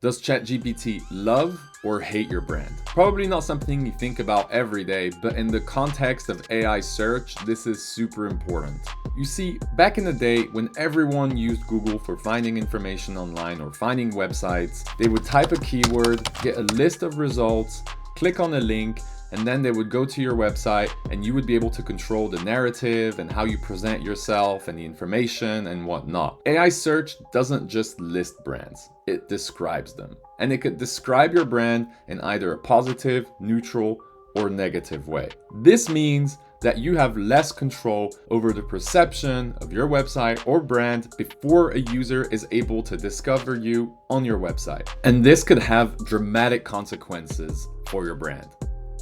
Does ChatGPT love or hate your brand? Probably not something you think about every day, but in the context of AI search, this is super important. You see, back in the day when everyone used Google for finding information online or finding websites, they would type a keyword, get a list of results, click on a link, and then they would go to your website and you would be able to control the narrative and how you present yourself and the information and whatnot. AI search doesn't just list brands, it describes them. And it could describe your brand in either a positive, neutral, or negative way. This means that you have less control over the perception of your website or brand before a user is able to discover you on your website. And this could have dramatic consequences for your brand.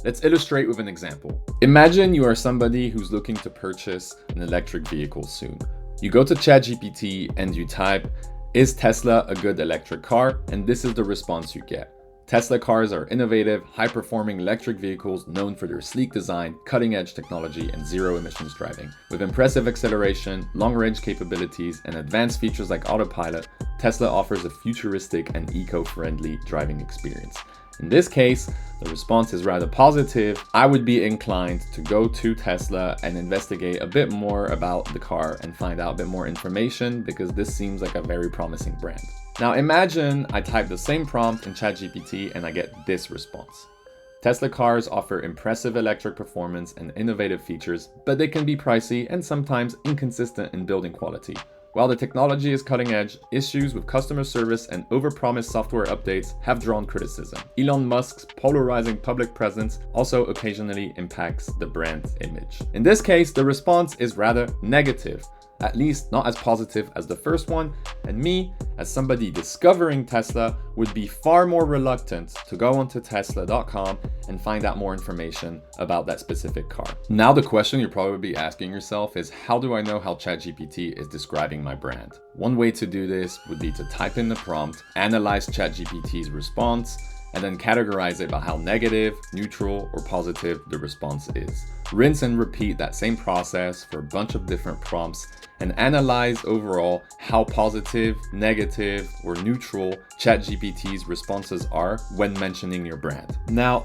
Let's illustrate with an example. Imagine you are somebody who's looking to purchase an electric vehicle soon. You go to ChatGPT and you type, "Is Tesla a good electric car?" And this is the response you get. Tesla cars are innovative, high-performing electric vehicles known for their sleek design, cutting-edge technology, and zero-emissions driving. With impressive acceleration, long-range capabilities, and advanced features like autopilot, Tesla offers a futuristic and eco-friendly driving experience. In this case, the response is rather positive. I would be inclined to go to Tesla and investigate a bit more about the car and find out a bit more information because this seems like a very promising brand. Now imagine I type the same prompt in ChatGPT and I get this response. Tesla cars offer impressive electric performance and innovative features, but they can be pricey and sometimes inconsistent in building quality. While the technology is cutting edge, issues with customer service and overpromised software updates have drawn criticism. Elon Musk's polarizing public presence also occasionally impacts the brand's image. In this case, the response is rather negative, at least not as positive as the first one, and me, as somebody discovering Tesla, would be far more reluctant to go onto Tesla.com and find out more information about that specific car. Now the question you're probably asking yourself is, how do I know how ChatGPT is describing my brand? One way to do this would be to type in the prompt, analyze ChatGPT's response, and then categorize it by how negative, neutral, or positive the response is. Rinse and repeat that same process for a bunch of different prompts and analyze overall how positive, negative, or neutral ChatGPT's responses are when mentioning your brand. Now,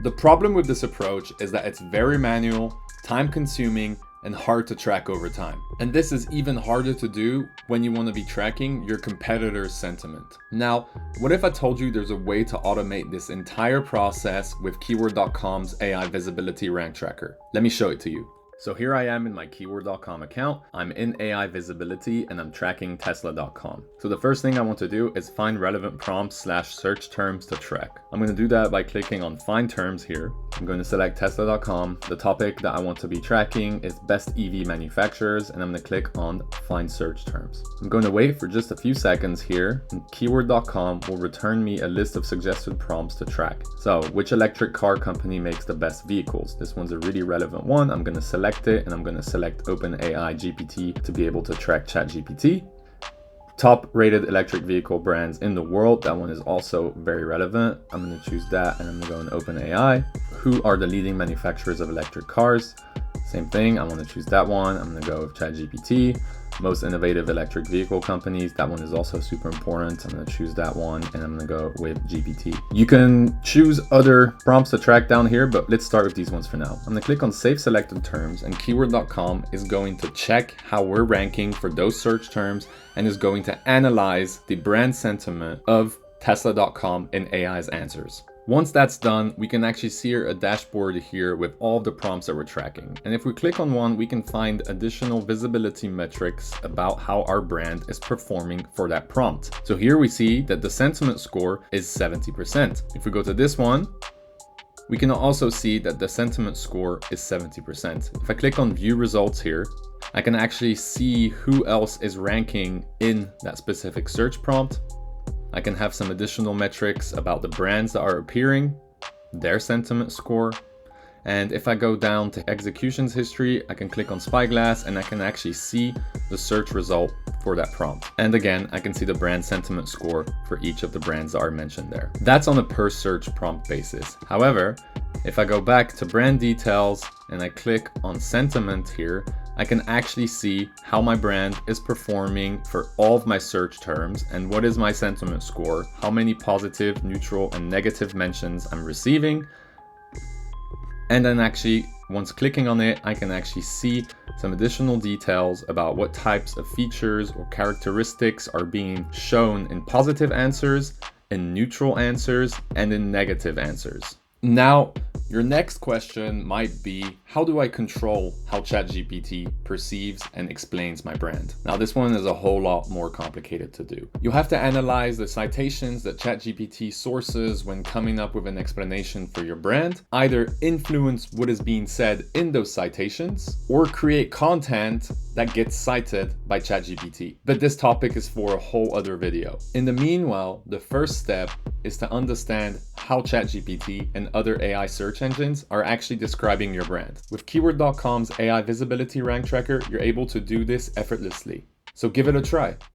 the problem with this approach is that it's very manual, time-consuming, and hard to track over time. And this is even harder to do when you want to be tracking your competitor's sentiment. Now, what if I told you there's a way to automate this entire process with Keyword.com's AI visibility rank tracker? Let me show it to you. So here I am in my Keyword.com account. I'm in AI visibility and I'm tracking Tesla.com. So the first thing I want to do is find relevant prompts/search terms to track. I'm going to do that by clicking on find terms here. I'm going to select Tesla.com. The topic that I want to be tracking is best EV manufacturers, and I'm going to click on find search terms. I'm going to wait for just a few seconds here, and Keyword.com will return me a list of suggested prompts to track. So which electric car company makes the best vehicles? This one's a really relevant one. I'm going to select it and I'm going to select OpenAI GPT to be able to track ChatGPT. Top rated electric vehicle brands in the world. That one is also very relevant. I'm going to choose that and I'm going to go in OpenAI. Who are the leading manufacturers of electric cars? Same thing. I want to choose that one. I'm going to go with ChatGPT. Most innovative electric vehicle companies. That one is also super important. I'm going to choose that one and I'm going to go with GPT. You can choose other prompts to track down here, but let's start with these ones for now. I'm going to click on save selected terms and Keyword.com is going to check how we're ranking for those search terms and is going to analyze the brand sentiment of Tesla.com in AI's answers. Once that's done, we can actually see a dashboard here with all of the prompts that we're tracking. And if we click on one, we can find additional visibility metrics about how our brand is performing for that prompt. So here we see that the sentiment score is 70%. If we go to this one, we can also see that the sentiment score is 70%. If I click on view results here, I can actually see who else is ranking in that specific search prompt. I can have some additional metrics about the brands that are appearing, their sentiment score. And if I go down to executions history, I can click on Spyglass and I can actually see the search result for that prompt. And again, I can see the brand sentiment score for each of the brands that are mentioned there. That's on a per search prompt basis. However, if I go back to brand details and I click on sentiment here, I can actually see how my brand is performing for all of my search terms and what is my sentiment score, how many positive, neutral, and negative mentions I'm receiving. And then actually, once clicking on it, I can actually see some additional details about what types of features or characteristics are being shown in positive answers, in neutral answers, and in negative answers. Now, your next question might be, how do I control how ChatGPT perceives and explains my brand? Now, this one is a whole lot more complicated to do. You have to analyze the citations that ChatGPT sources when coming up with an explanation for your brand, either influence what is being said in those citations, or create content that gets cited by ChatGPT. But this topic is for a whole other video. In the meanwhile, the first step is to understand how ChatGPT and other AI search engines are actually describing your brand. With Keyword.com's AI visibility rank tracker, you're able to do this effortlessly. So give it a try.